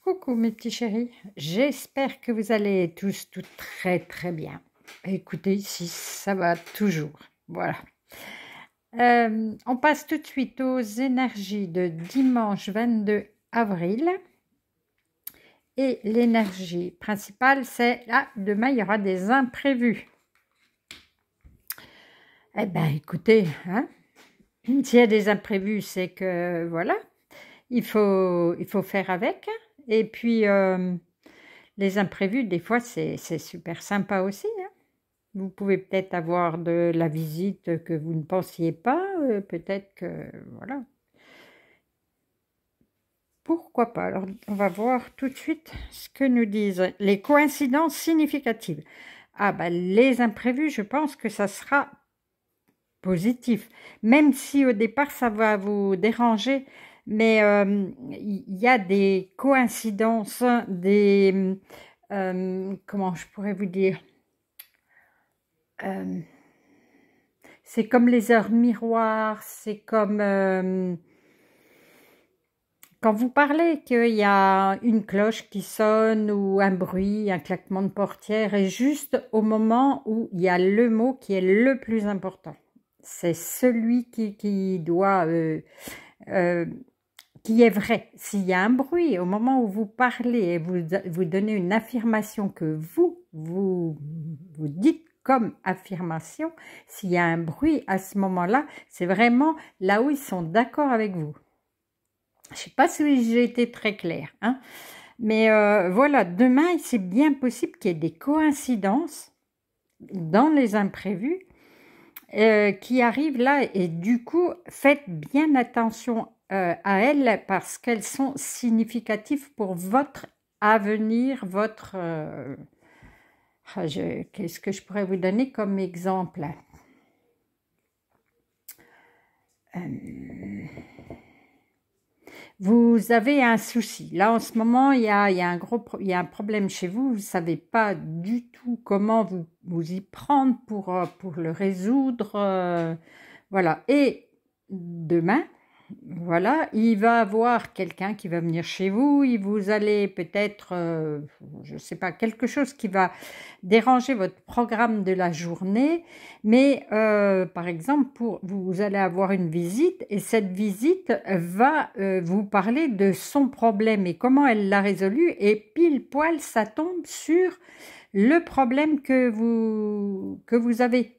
Coucou mes petits chéris, j'espère que vous allez tous tout très très bien. Écoutez, ici ça va toujours, voilà. On passe tout de suite aux énergies de dimanche 22 avril. Et l'énergie principale, c'est là, demain il y aura des imprévus. Eh bien écoutez, hein, s'il y a des imprévus, c'est que voilà, il faut faire avec. Et puis les imprévus, des fois, c'est super sympa aussi, hein. Vous pouvez peut-être avoir de la visite que vous ne pensiez pas, peut-être que, voilà. Pourquoi pas? Alors, on va voir tout de suite ce que nous disent les coïncidences significatives. Ah, ben, les imprévus, je pense que ça sera positif. Même si au départ, ça va vous déranger, mais il y a des coïncidences, des... comment je pourrais vous dire? C'est comme les heures miroirs, c'est comme quand vous parlez qu'il y a une cloche qui sonne ou un bruit, un claquement de portière, et juste au moment où il y a le mot qui est le plus important. C'est celui qui doit, qui est vrai. S'il y a un bruit, au moment où vous parlez et vous donnez une affirmation que vous dites comme affirmation, s'il y a un bruit à ce moment-là, c'est vraiment là où ils sont d'accord avec vous. Je ne sais pas si j'ai été très claire, hein, mais voilà, demain, c'est bien possible qu'il y ait des coïncidences dans les imprévus qui arrivent là, et du coup, faites bien attention à elles parce qu'elles sont significatives pour votre avenir, votre... qu'est-ce que je pourrais vous donner comme exemple? Vous avez un souci. Là, en ce moment, il y a un problème chez vous. Vous ne savez pas du tout comment vous y prendre pour le résoudre. Voilà. Et demain, voilà, il va y avoir quelqu'un qui va venir chez vous, et vous allez peut-être, je ne sais pas, quelque chose qui va déranger votre programme de la journée, mais par exemple, vous allez avoir une visite, et cette visite va vous parler de son problème et comment elle l'a résolu, et pile poil, ça tombe sur le problème que vous avez.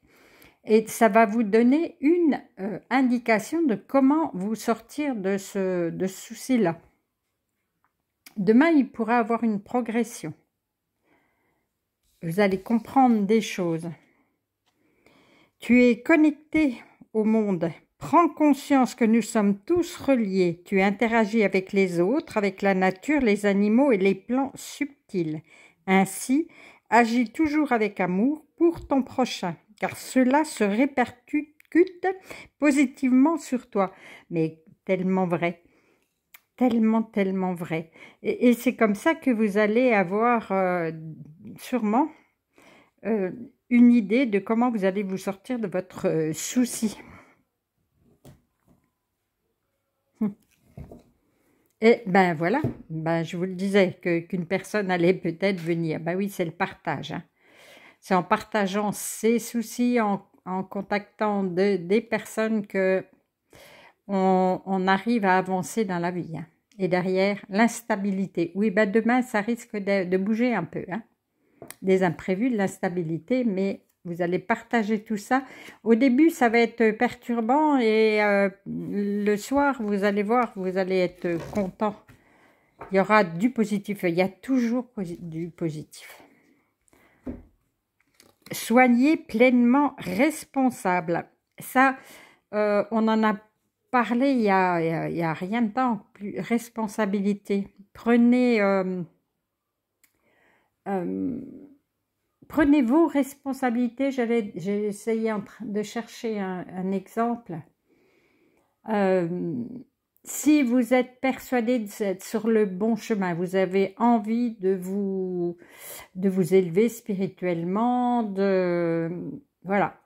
Et ça va vous donner une indication de comment vous sortir de ce souci-là. Demain, il pourra avoir une progression. Vous allez comprendre des choses. Tu es connecté au monde. Prends conscience que nous sommes tous reliés. Tu interagis avec les autres, avec la nature, les animaux et les plans subtils. Ainsi, agis toujours avec amour pour ton prochain, car cela se répercute positivement sur toi. Mais tellement vrai, tellement, tellement vrai. Et c'est comme ça que vous allez avoir sûrement une idée de comment vous allez vous sortir de votre souci. Et ben voilà, ben je vous le disais, qu'une personne allait peut-être venir. Ben oui, c'est le partage, hein. C'est en partageant ses soucis, en contactant des personnes que on arrive à avancer dans la vie, hein. Et derrière, l'instabilité. Oui, ben demain, ça risque de bouger un peu, hein. Des imprévus, de l'instabilité, mais vous allez partager tout ça. Au début, ça va être perturbant, et le soir, vous allez voir, vous allez être content. Il y aura du positif, il y a toujours du positif. Soyez pleinement responsable. Ça, on en a parlé il y a rien de temps. Plus responsabilité. Prenez vos responsabilités. J'ai essayé de chercher un exemple. Si vous êtes persuadé d'être sur le bon chemin, vous avez envie de vous élever spirituellement, voilà.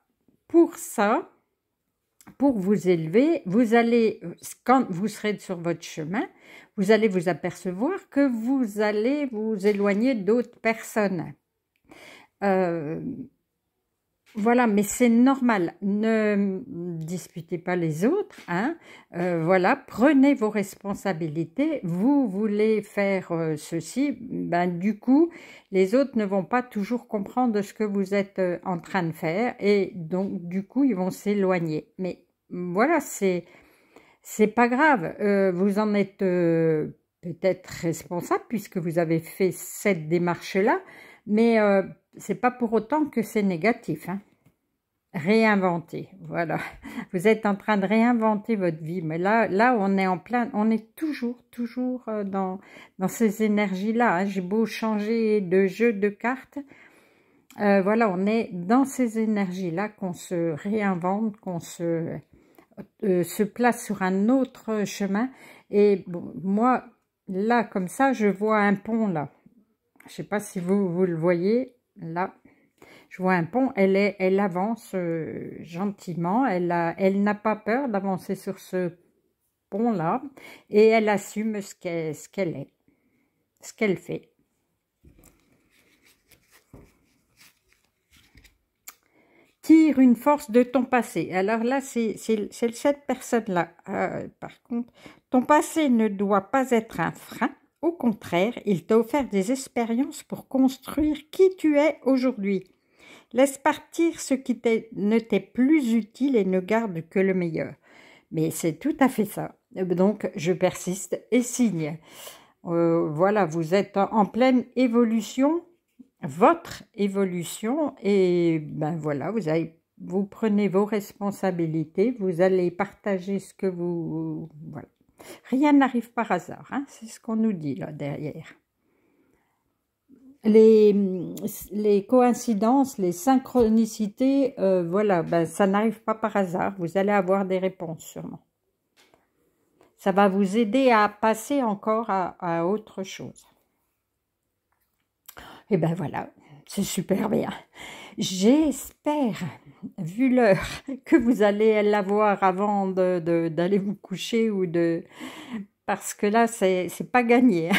Pour ça, pour vous élever. Vous allez, quand vous serez sur votre chemin, vous allez vous apercevoir que vous allez vous éloigner d'autres personnes. Voilà, mais c'est normal. Ne disputez pas les autres, hein. Voilà, prenez vos responsabilités. Vous voulez faire ceci, ben du coup, les autres ne vont pas toujours comprendre ce que vous êtes en train de faire, et donc du coup, ils vont s'éloigner. Mais voilà, c'est pas grave. Vous en êtes peut-être responsable puisque vous avez fait cette démarche-là, mais c'est pas pour autant que c'est négatif, hein. Réinventer, voilà. Vous êtes en train de réinventer votre vie, mais là, on est en plein, on est toujours dans ces énergies-là, hein. J'ai beau changer de jeu de cartes, voilà, on est dans ces énergies-là qu'on se réinvente, qu'on se place sur un autre chemin. Et bon, moi, là, comme ça, je vois un pont, là. Je sais pas si vous le voyez, là. Je vois un pont, elle avance gentiment, elle n'a pas peur d'avancer sur ce pont-là, et elle assume ce qu'elle est, ce qu'elle fait. Tire une force de ton passé. Alors là, c'est cette personne-là. Par contre, ton passé ne doit pas être un frein. Au contraire, il t'a offert des expériences pour construire qui tu es aujourd'hui. Laisse partir ce qui ne t'est plus utile et ne garde que le meilleur. Mais c'est tout à fait ça. Donc, je persiste et signe. Voilà, vous êtes en pleine évolution, votre évolution, et ben voilà, vous prenez vos responsabilités, vous allez partager ce que vous... Voilà. Rien n'arrive par hasard, hein, c'est ce qu'on nous dit là derrière. Les coïncidences, les synchronicités, voilà, ben, ça n'arrive pas par hasard. Vous allez avoir des réponses sûrement. Ça va vous aider à passer encore à autre chose. Et ben voilà, c'est super bien. J'espère, vu l'heure, que vous allez l'avoir avant d'aller vous coucher ou de... Parce que là, c'est pas gagné.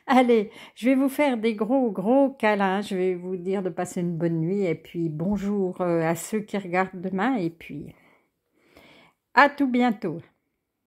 Allez, je vais vous faire des gros câlins. Je vais vous dire de passer une bonne nuit. Et puis, bonjour à ceux qui regardent demain. Et puis, à tout bientôt.